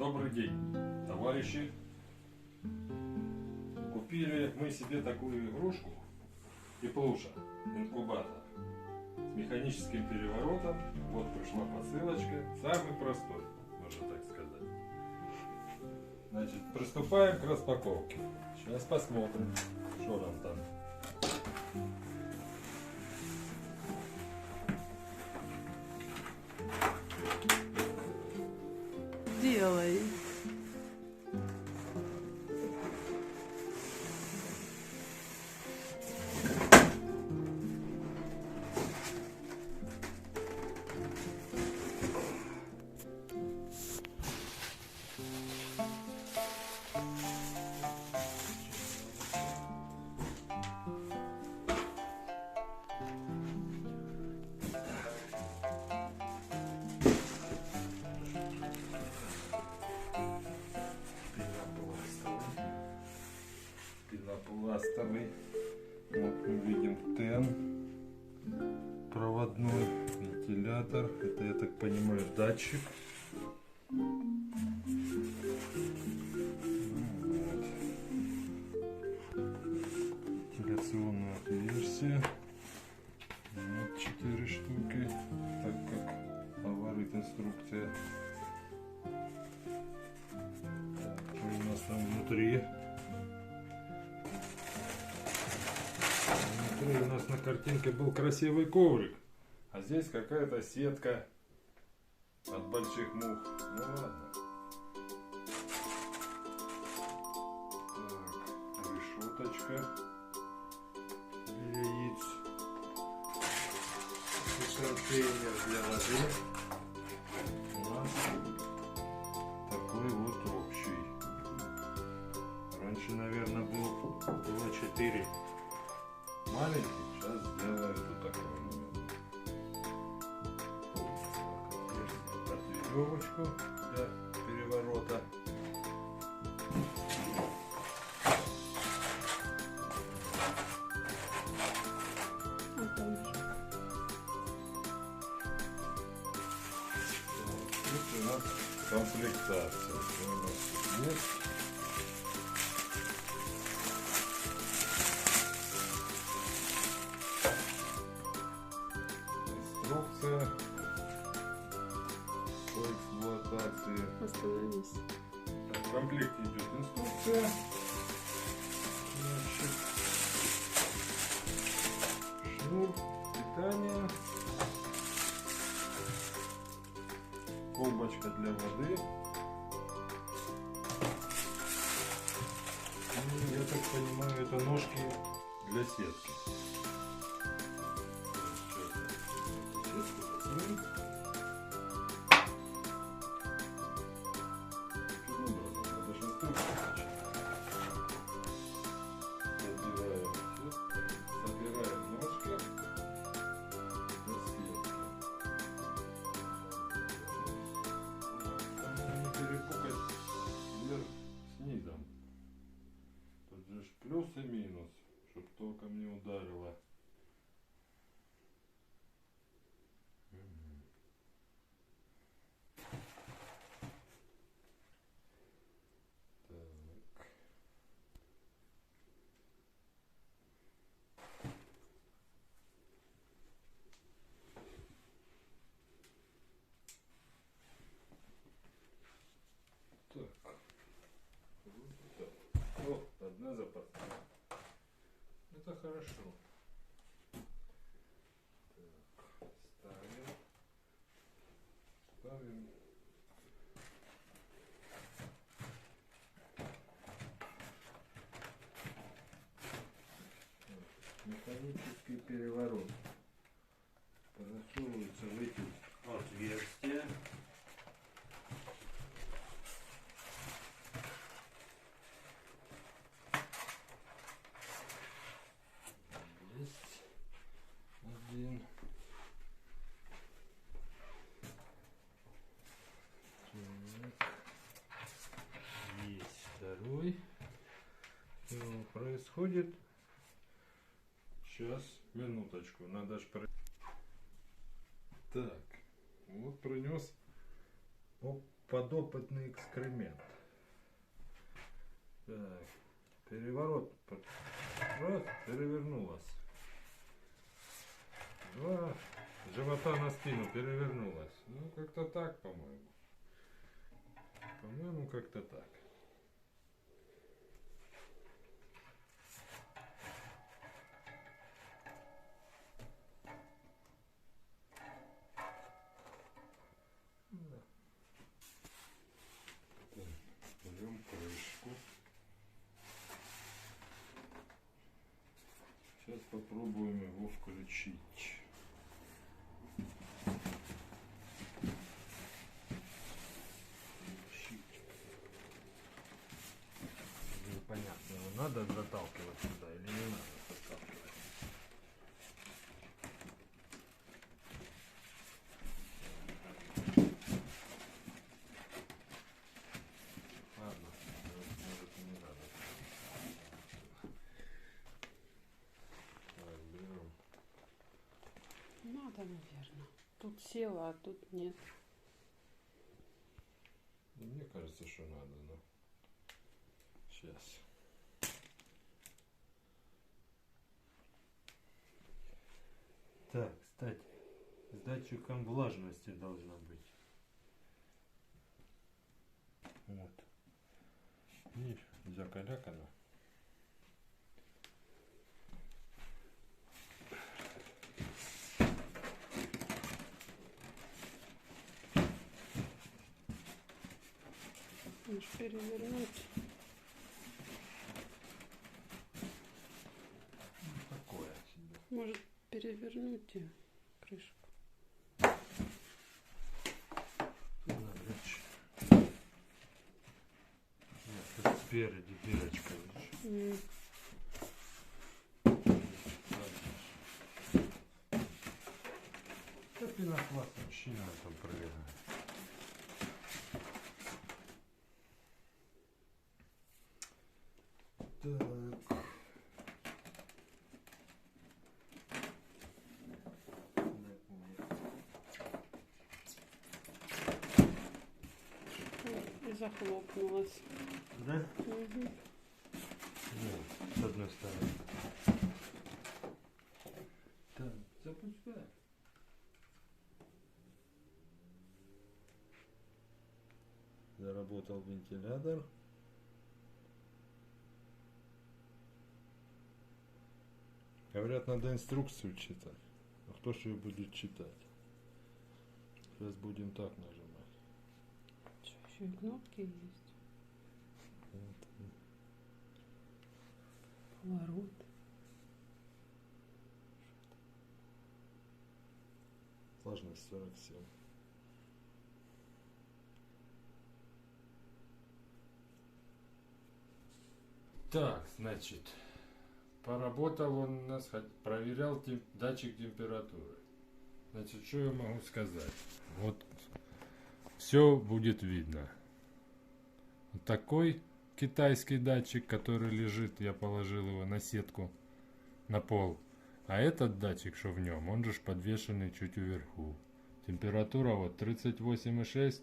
Добрый день, товарищи! Купили мы себе такую игрушку, теплуша, инкубатор, с механическим переворотом. Вот пришла посылочка, самый простой, можно так сказать. Значит, приступаем к распаковке. Сейчас посмотрим, что нам там. Делай. Пенопластовый. Вот мы видим ТЭН, проводной вентилятор. Это, я так понимаю, датчик. Вот. Вентиляционное отверстие. Вот 4 штуки, так как говорит инструкция. Так, что у нас там внутри? Внутри у нас на картинке был красивый коврик, а здесь какая-то сетка от больших мух. Ну ладно. Так, решеточка для яиц. И контейнер для воды. У нас такой вот общий. Раньше, наверное, было 4 маленький, сейчас сделаю вот такой. Под веревочку для переворота. Тут у нас комплектация. Что у нас есть? Инструкция по эксплуатации. Остановись. Так, в комплекте идет инструкция. Значит, шнур питания, колбочка для воды. И, я так понимаю, это ножки для сетки. Собираем ножки для сетки. Там не перепутать вверх с низом. Тут же плюс и минус, чтобы током не ударило. О, одна запасная. Это хорошо. Так, ставим. Механический переворот. Просовывается в эти отверстия. Один. Так. Есть второй. Что происходит? Сейчас, минуточку, надо ж Так, вот принес. Оп. подопытный экскремент. Так, переворот. Раз, перевернулась. Два, живота на спину перевернулась. Ну, как-то так, по-моему. По-моему, как-то так. Берем крышку. Сейчас попробуем его включить. Непонятно, его надо заталкивать сюда или не надо заталкивать. Ладно, может и не надо. Так, берем. Надо, наверное. Тут села, а тут нет. Мне кажется, что надо, но сейчас. Так, кстати, с датчиком влажности должна быть. Вот. Видишь, закалякано. Можешь перевернуть. Такое себе. Может перевернуть ее, крышку. Навряд. Нет, тут спереди дырочка, видишь? Да пенопласт вообще на этом проверяет. Так. И захлопнулась. Да? Угу. Нет, с одной стороны. Так, запускай. Заработал вентилятор. Говорят, надо инструкцию читать. А кто же ее будет читать? Сейчас будем так нажимать. Что, еще и кнопки есть? Вот. Поворот. Влажность 47. Так, значит, поработал он у нас, проверял датчик температуры. Значит, что я могу сказать? Вот все будет видно. Вот такой китайский датчик, который лежит, я положил его на сетку, на пол. А этот датчик, что в нем, он же подвешенный чуть вверху. Температура вот 38,6,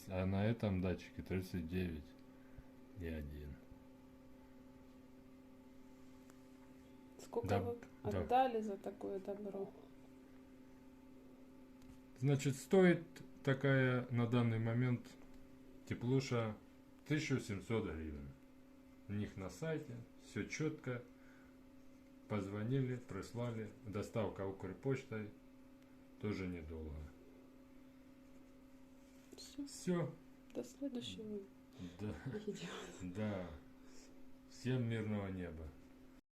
а на этом датчике 39,1. Сколько Да, вы да. отдали за такое добро? Значит, стоит такая на данный момент теплуша 1700 гривен. У них на сайте все четко. Позвонили, прислали. Доставка Укрпочтой тоже недолго. Все. Все. До следующего Да. видео. Да. Всем мирного неба.